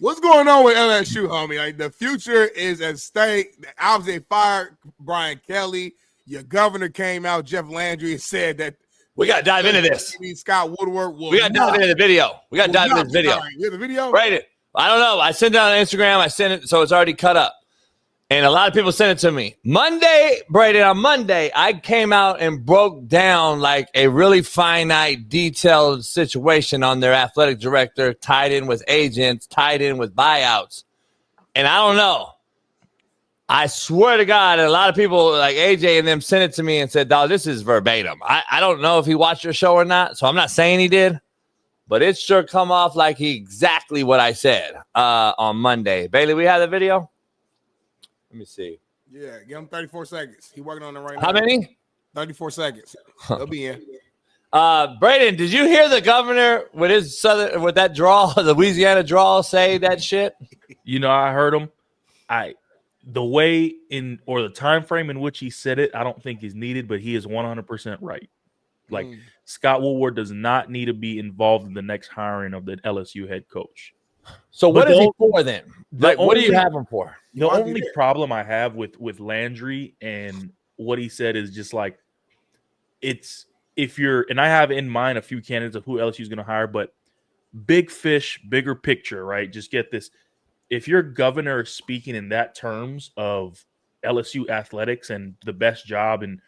What's going on with LSU, homie? Like, the future is at stake. Obviously, they fired Brian Kelly. Your governor came out, Jeff Landry, and said that we got to dive into this. Scott Woodward will. We got to dive into the video. We got to dive into this video. You have the video? Right. I don't know. I sent it on Instagram. I sent it, so it's already cut up. And a lot of people sent it to me. Monday, Breiden, on Monday, I came out and broke down like a really finite, detailed situation on their athletic director, tied in with agents, tied in with buyouts. And I don't know. I swear to God, a lot of people like AJ and them sent it to me and said, dog, this is verbatim. I don't know if he watched your show or not, so I'm not saying he did. But it sure come off like he exactly what I said on Monday. Bailey, we have the video? Let me see. Yeah, give him 34 seconds. He's working on it right now. How many? 34 seconds. He'll be in. Breiden, did you hear the governor with his with that draw, the Louisiana draw, say that shit? You know, I heard him. The way in or the time frame in which he said it, I don't think is needed, but he is 100% right. Like Scott Woodward does not need to be involved in the next hiring of the LSU head coach. So what is he for then? Like, what do you have him for? The only problem I have with Landry and what he said is just like, it's if you're, and I have in mind a few candidates of who LSU is going to hire, but big fish, bigger picture, right? Just get this. If your governor is speaking in that terms of LSU athletics and the best job in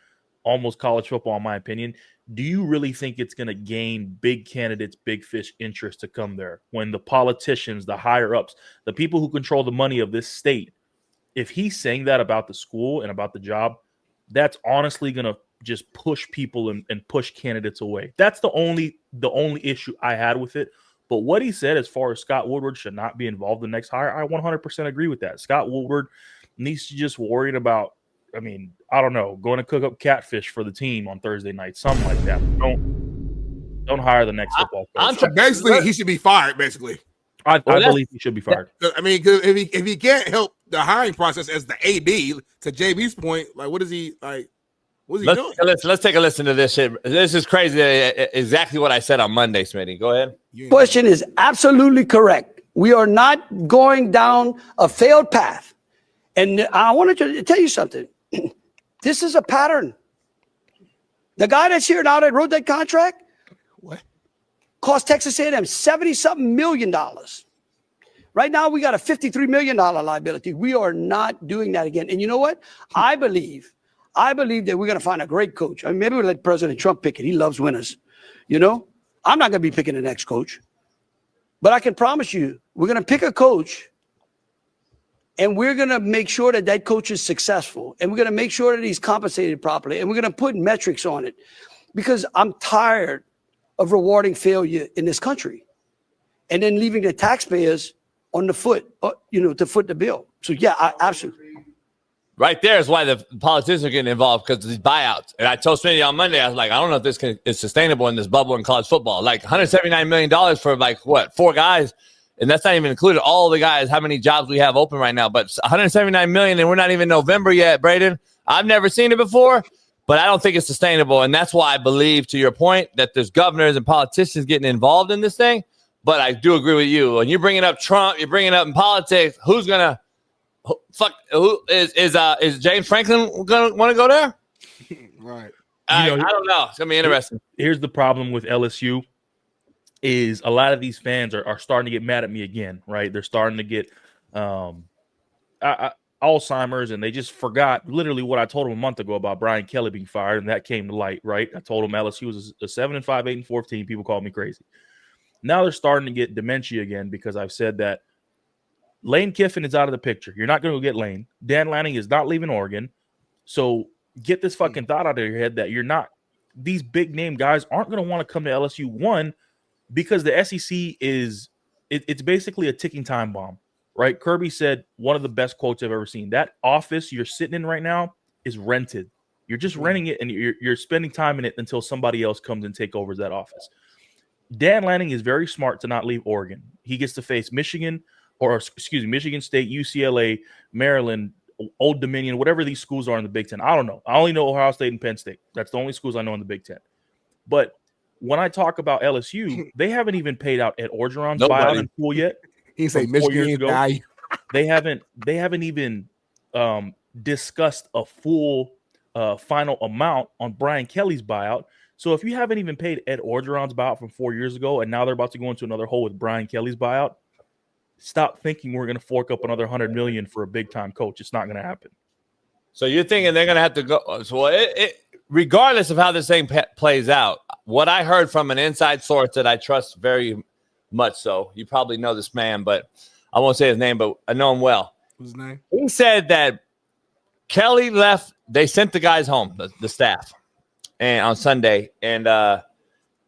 almost college football, in my opinion, do you really think it's going to gain big candidates, big fish interest to come there when the politicians, the higher ups, the people who control the money of this state, if he's saying that about the school and about the job, that's honestly going to just push people and push candidates away. That's the only issue I had with it. But what he said as far as Scott Woodward should not be involved in the next hire, I 100% agree with that. Scott Woodward needs to just worry about, I mean, I don't know, going to cook up catfish for the team on Thursday night, something like that. Don't hire the next football coach. Basically, he should be fired, basically. I believe he should be fired. I mean, cause if he can't help the hiring process as the AD, to JB's point, like, what is he like? What's he doing? Let's take a listen to this shit. This is crazy. Exactly what I said on Monday, Smitty. Go ahead. Question is absolutely correct. We are not going down a failed path. And I wanted to tell you something. This is a pattern. The guy that's here now that wrote that contract cost Texas A&M $70-something million. Right now, we got a $53 million liability. We are not doing that again. And you know what? I believe that we're going to find a great coach. I mean, maybe we'll let President Trump pick it. He loves winners. You know, I'm not going to be picking the next coach. But I can promise you, we're going to pick a coach, and we're going to make sure that that coach is successful. And we're going to make sure that he's compensated properly. And we're going to put metrics on it. Because I'm tired of rewarding failure in this country. And then leaving the taxpayers on the foot, to foot the bill. So, yeah, I absolutely. Right there is why the politicians are getting involved, because of these buyouts. And I told Smitty on Monday, I was like, I don't know if this is sustainable in this bubble in college football. Like $179 million for four guys. And that's not even included all the guys, how many jobs we have open right now. But $179 million, and we're not even November yet, Breiden. I've never seen it before, but I don't think it's sustainable. And that's why I believe, to your point, that there's governors and politicians getting involved in this thing. But I do agree with you. When you're bringing up Trump, you're bringing up in politics, who's going to who is James Franklin gonna want to go there? Right. I don't know. It's gonna be interesting. Here's the problem with LSU is a lot of these fans are starting to get mad at me again, right? They're starting to get Alzheimer's, and they just forgot literally what I told them a month ago about Brian Kelly being fired, and that came to light, right? I told them LSU was a 7-5, 8-4 team. People called me crazy. Now they're starting to get dementia again because I've said that Lane Kiffin is out of the picture. You're not going to get Lane. Dan Lanning is not leaving Oregon. So get this fucking thought out of your head that you're not – these big-name guys aren't going to want to come to LSU, one, because the SEC is it's basically a ticking time bomb, right? Kirby said one of the best quotes I've ever seen. That office you're sitting in right now is rented. You're just renting it, and you're spending time in it until somebody else comes and take over that office. Dan Lanning is very smart to not leave Oregon. He gets to face Michigan – Michigan State, UCLA, Maryland, Old Dominion, whatever these schools are in the Big Ten. I don't know. I only know Ohio State and Penn State. That's the only schools I know in the Big Ten. But when I talk about LSU, they haven't even paid out at Orgeron's buyout in full yet. He say from 4 Michigan years ago. value. They haven't even discussed a full final amount on Brian Kelly's buyout. So if you haven't even paid Ed Orgeron's buyout from 4 years ago, and now they're about to go into another hole with Brian Kelly's buyout, stop thinking we're going to fork up another $100 million for a big time coach. It's not going to happen. So you're thinking they're going to have to go. So regardless of how this thing plays out, what I heard from an inside source that I trust very much so, you probably know this man, but I won't say his name, but I know him well. What's his name? He said that Kelly left. They sent the guys home, the staff, and on Sunday, and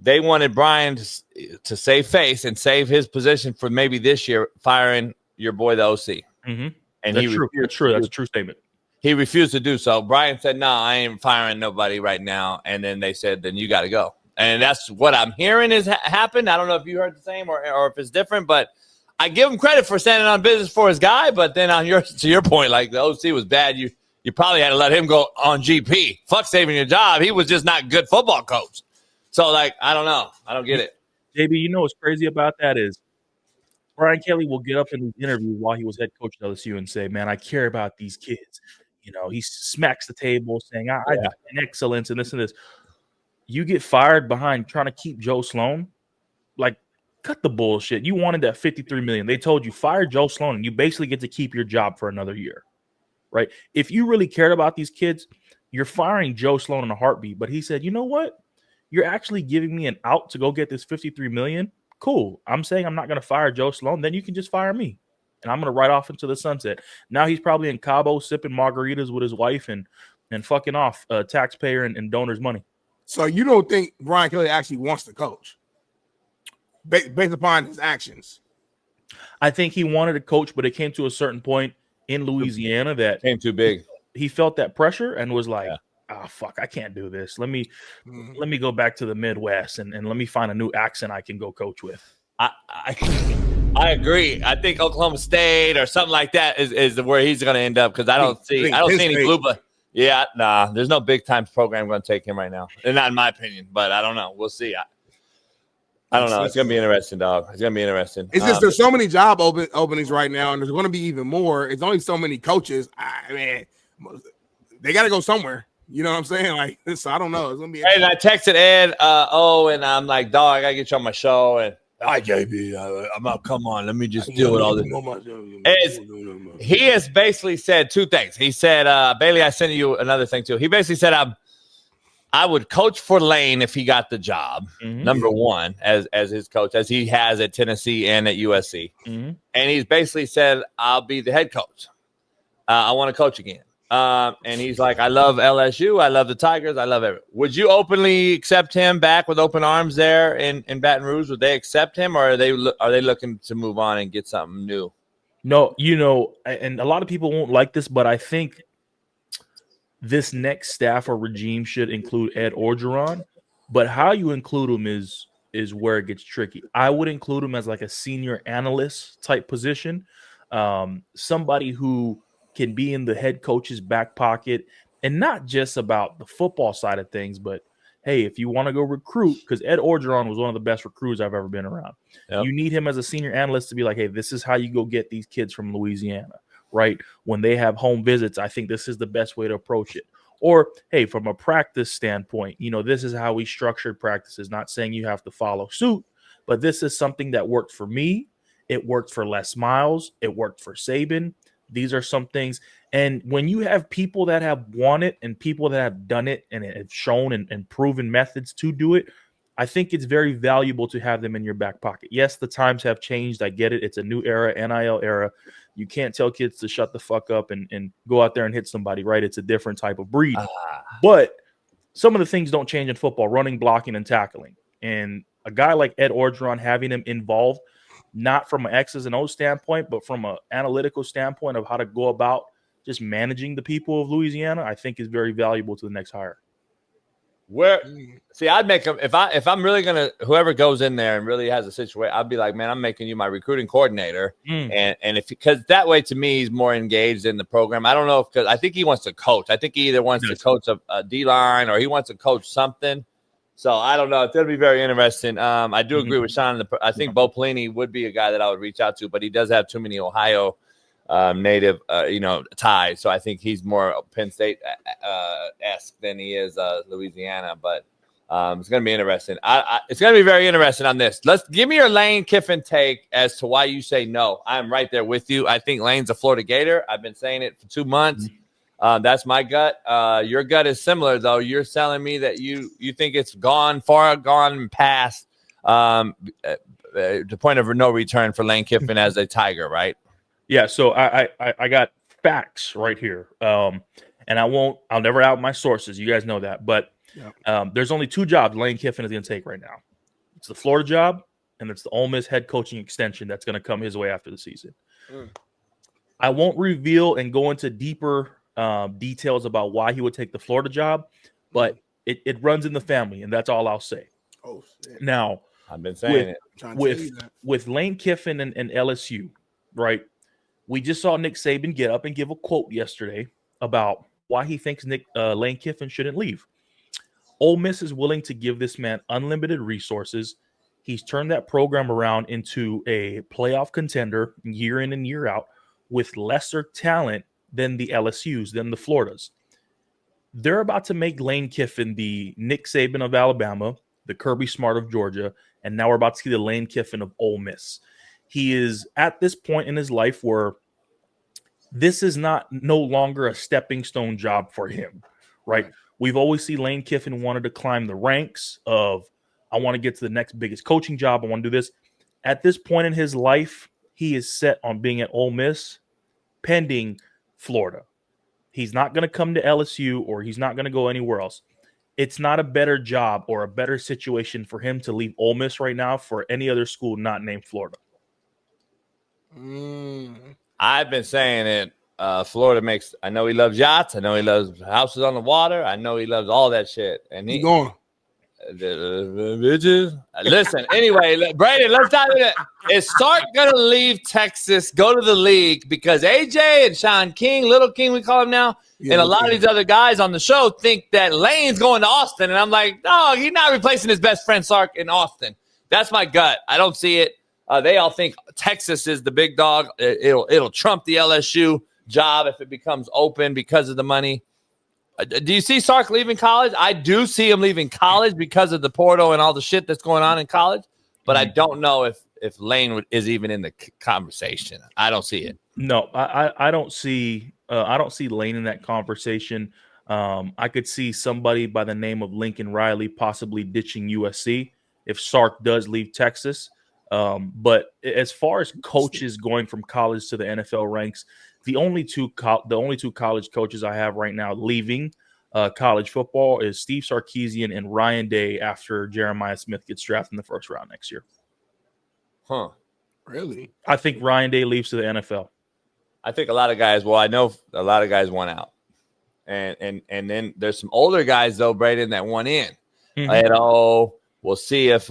they wanted Brian to save face and save his position for maybe this year, firing your boy, the OC. Mm-hmm. And That's true. That's true. That's a true statement. He refused to do so. Brian said, no, I ain't firing nobody right now. And then they said, then you got to go. And that's what I'm hearing is happened. I don't know if you heard the same or if it's different, but I give him credit for standing on business for his guy. But then to your point, like the OC was bad. You probably had to let him go on GP. Fuck saving your job. He was just not a good football coach. So, like, I don't know. I don't get it. JB, you know what's crazy about that is Brian Kelly will get up in the interview while he was head coach at LSU and say, man, I care about these kids. You know, he smacks the table saying, I in excellence and this and this. You get fired behind trying to keep Joe Sloan. Like, cut the bullshit. You wanted that $53 million. They told you fire Joe Sloan and you basically get to keep your job for another year. Right? If you really cared about these kids, you're firing Joe Sloan in a heartbeat. But he said, you know what? You're actually giving me an out to go get this $53 million. Cool. I'm saying I'm not going to fire Joe Sloan. Then you can just fire me. And I'm going to ride off into the sunset. Now he's probably in Cabo sipping margaritas with his wife and fucking off taxpayer and donors' money. So you don't think Brian Kelly actually wants to coach based upon his actions? I think he wanted to coach, but it came to a certain point in Louisiana that came too big. He felt that pressure and was like, oh, fuck, I can't do this. Let me go back to the Midwest and let me find a new accent I can go coach with. I agree. I think Oklahoma State or something like that is where he's going to end up because I don't see any blue. But yeah, nah, there's no big time program going to take him right now. And not in my opinion, but I don't know. We'll see. I don't know. It's going to be interesting, dog. It's going to be interesting. It's just there's so many job openings right now, and there's going to be even more. It's only so many coaches. I mean, they got to go somewhere. You know what I'm saying? Like, so I don't know. It's going to be. And I texted Ed, and I'm like, dog, I got to get you on my show. And hi, JB, I'm out. Come on, let me just deal with all this. He has basically said two things. He said, Bailey, I sent you another thing too. He basically said, I would coach for Lane if he got the job, number one, as his coach, as he has at Tennessee and at USC. And he's basically said, I'll be the head coach. I want to coach again. And he's like, I love LSU. I love the Tigers. I love everything. Would you openly accept him back with open arms there in Baton Rouge? Would they accept him, or are they looking to move on and get something new? No, and a lot of people won't like this, but I think this next staff or regime should include Ed Orgeron. But how you include him is where it gets tricky. I would include him as like a senior analyst type position, somebody who can be in the head coach's back pocket and not just about the football side of things, but hey, if you want to go recruit, because Ed Orgeron was one of the best recruiters I've ever been around. Yep. You need him as a senior analyst to be like, hey, this is how you go get these kids from Louisiana, right? When they have home visits, I think this is the best way to approach it. Or, hey, from a practice standpoint, this is how we structured practices, not saying you have to follow suit, but this is something that worked for me. It worked for Les Miles. It worked for Sabin. These are some things. And when you have people that have won it and people that have done it and have shown and proven methods to do it, I think it's very valuable to have them in your back pocket. Yes, the times have changed. I get it. It's a new era, NIL era. You can't tell kids to shut the fuck up and go out there and hit somebody, right? It's a different type of breed. But some of the things don't change in football, running, blocking, and tackling. And a guy like Ed Orgeron, having him involved, not from an X's and O's standpoint, but from an analytical standpoint of how to go about just managing the people of Louisiana, I think is very valuable to the next hire. I'd make him if I'm really gonna whoever goes in there and really has a situation, I'd be like, man, I'm making you my recruiting coordinator, and if because that way to me he's more engaged in the program. I don't know because I think he wants to coach. I think he either wants to coach a D line or he wants to coach something. So I don't know. It's going to be very interesting. I do agree with Shaun. I think Bo Pelini would be a guy that I would reach out to, but he does have too many Ohio native, ties. So I think he's more Penn State esque than he is Louisiana. But it's going to be interesting. It's going to be very interesting on this. Let's give me your Lane Kiffin take as to why you say no. I'm right there with you. I think Lane's a Florida Gator. I've been saying it for 2 months. That's my gut. Your gut is similar, though. You're telling me that you think it's far gone past the point of no return for Lane Kiffin as a Tiger, right? Yeah. So I got facts right here, and I'll never out my sources. You guys know that, but there's only 2 jobs Lane Kiffin is going to take right now. It's the Florida job, and it's the Ole Miss head coaching extension that's going to come his way after the season. I won't reveal and go into deeper details about why he would take the Florida job, but it runs in the family, and that's all I'll say. Oh, shit. Now, I've been saying with Lane Kiffin and LSU, right? We just saw Nick Sabin get up and give a quote yesterday about why he thinks Lane Kiffin shouldn't leave. Ole Miss is willing to give this man unlimited resources. He's turned that program around into a playoff contender year in and year out with lesser talent than the LSUs, than the Floridas. They're about to make Lane Kiffin the Nick Saban of Alabama, the Kirby Smart of Georgia, and now we're about to see the Lane Kiffin of Ole Miss. He is at this point in his life where this is no longer a stepping stone job for him, right? We've always seen Lane Kiffin wanted to climb the ranks of, I want to get to the next biggest coaching job. I want to do this. At this point in his life, he is set on being at Ole Miss, pending Florida. He's not going to come to LSU or he's not going to go anywhere else. It's not a better job or a better situation for him to leave Ole Miss right now for any other school not named Florida. I've been saying it. Florida makes. I know he loves yachts. I know he loves houses on the water. I know he loves all that shit. And he going. Bitches. Listen, anyway, Brandon, let's dive in. Is Sark gonna leave Texas, go to the league because AJ and Shaun King, Little King, we call him now, and a lot of these other guys on the show think that Lane's going to Austin, and I'm like, no, he's not replacing his best friend Sark in Austin. That's my gut. I don't see it. They all think Texas is the big dog. It'll trump the LSU job if it becomes open because of the money. Do you see Sark leaving college? I do see him leaving college because of the portal and all the shit that's going on in college, but I don't know if Lane is even in the conversation. I don't see it. No, I don't see Lane in that conversation. I could see somebody by the name of Lincoln Riley possibly ditching USC if Sark does leave Texas. But as far as coaches going from college to the NFL ranks, the only two college coaches I have right now leaving college football is Steve Sarkisian and Ryan Day after Jeremiah Smith gets drafted in the first round next year. Huh? Really? I think Ryan Day leaves to the NFL. I think a lot of guys. Well, I know a lot of guys want out, and then there's some older guys though, Breiden, that want in. We'll see if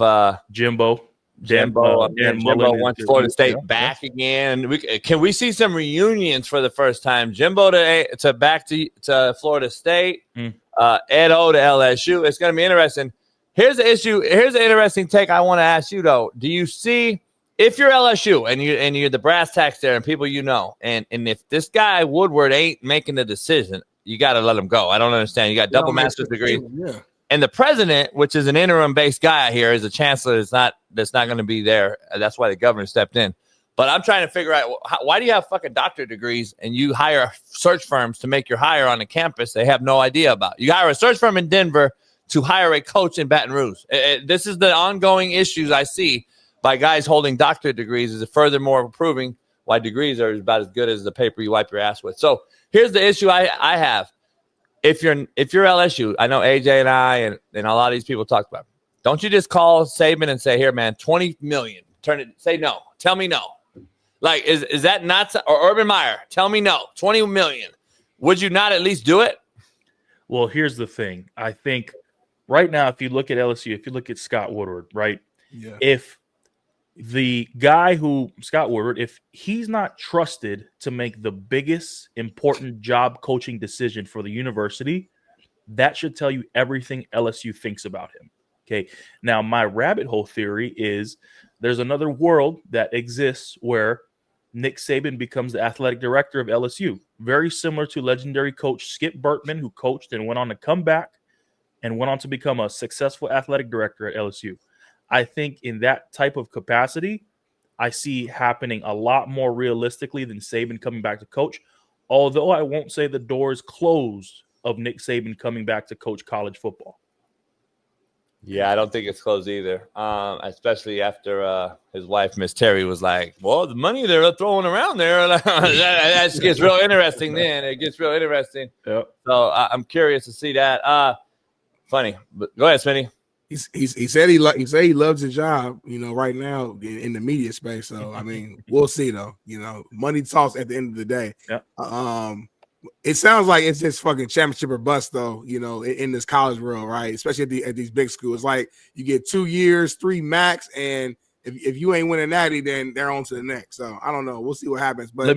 Jimbo wants Florida State back again. Can we see some reunions for the first time? Jimbo to back to Florida State, Ed O to LSU. It's going to be interesting. Here's the issue. Here's an interesting take I want to ask you though. Do you see if you're LSU and you're the brass tacks there and people and if this guy Woodward ain't making the decision, you got to let him go. I don't understand. You got double master's degree. Yeah. And the president, which is an interim-based guy here, is a chancellor that's not going to be there. That's why the governor stepped in. But I'm trying to figure out why do you have fucking doctorate degrees and you hire search firms to make your hire on the campus they have no idea about? You hire a search firm in Denver to hire a coach in Baton Rouge. This is the ongoing issues I see by guys holding doctorate degrees is furthermore proving why degrees are about as good as the paper you wipe your ass with. So here's the issue I have. If you're LSU, I know AJ and I and a lot of these people talked about it. Don't you just call Sabin and say, here, man, $20 million. Say no. Tell me no. Like, is that not – or Urban Meyer, tell me no. $20 million. Would you not at least do it? Well, here's the thing. I think right now, if you look at LSU, if you look at Scott Woodward, right? Yeah. If the guy Scott Woodward, if he's not trusted to make the biggest important job coaching decision for the university, that should tell you everything LSU thinks about him. Okay. Now, my rabbit hole theory is there's another world that exists where Nick Saban becomes the athletic director of LSU, very similar to legendary coach Skip Bertman, who coached and went on to come back and went on to become a successful athletic director at LSU. I think in that type of capacity, I see happening a lot more realistically than Saban coming back to coach, although I won't say the door is closed of Nick Saban coming back to coach college football. Yeah, I don't think it's closed either. Especially after his wife, Miss Terry, was like, "Well, the money they're throwing around there, that just gets real interesting." Then it gets real interesting. Yep. So I'm curious to see that. Funny, but go ahead, Smitty. He said he loves his job, right now in the media space. So I mean, we'll see though. Money talks at the end of the day. Yeah. It sounds like it's just fucking championship or bust though. In this college world, right? Especially at these big schools, like you get 2 years, 3 max, and if you ain't winning natty, then they're on to the next. So I don't know. We'll see what happens. But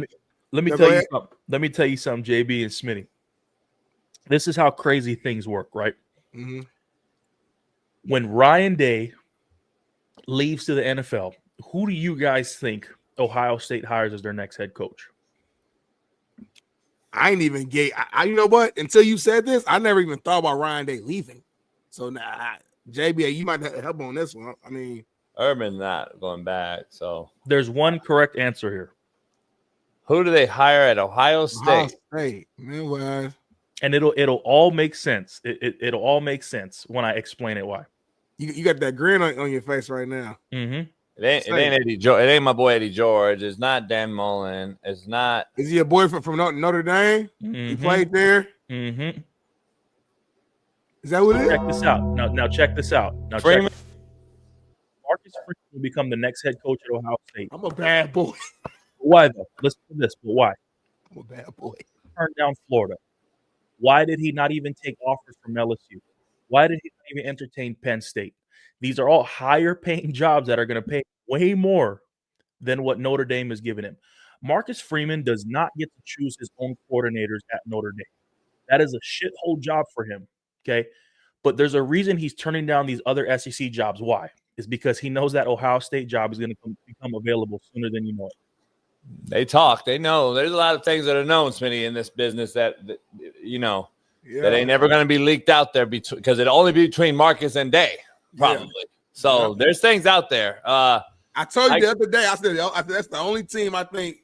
let me tell you something. Let me tell you something, JB and Smitty. This is how crazy things work, right? Mm-hmm. When Ryan Day leaves to the NFL, who do you guys think Ohio State hires as their next head coach? I ain't even get. You know what? Until you said this, I never even thought about Ryan Day leaving. So now, JB, you might help on this one. I mean, Urban's not going back. So there's one correct answer here. Who do they hire at Ohio State? Ohio State, man, well, and it'll all make sense. It'll all make sense when I explain it why. You got that grin on your face right now. Mm-hmm. It ain't Eddie George. It ain't my boy Eddie George. It's not Dan Mullen. It's not. Is he a boy from Notre Dame? Mm-hmm. He played there. Mm-hmm. Is that what it is? Check this out. Now check this out. Now Freeman. Marcus Freeman will become the next head coach at Ohio State. I'm a bad boy. Why though? Listen to this. But why? I'm a bad boy. Turned down Florida. Why did he not even take offers from LSU? Why did he not even entertain Penn State? These are all higher paying jobs that are going to pay way more than what Notre Dame is giving him. Marcus Freeman does not get to choose his own coordinators at Notre Dame. That is a shithole job for him. Okay. But there's a reason he's turning down these other SEC jobs. Why? It's because he knows that Ohio State job is going to become available sooner than you know it. They talk. They know. There's a lot of things that are known, Smitty, in this business that that ain't never going to be leaked out there because it'll only be between Marcus and Day, probably. Yeah. So there's things out there. I told you the other day, I said that's the only team I think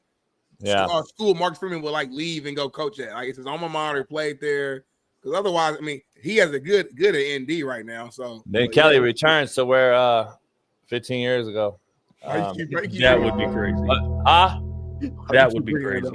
school Marcus Freeman will leave and go coach at. Like it's his alma mater, played there. Because otherwise, I mean, he has a good at ND right now. So then Kelly returns to where 15 years ago. That would be crazy. That would be crazy.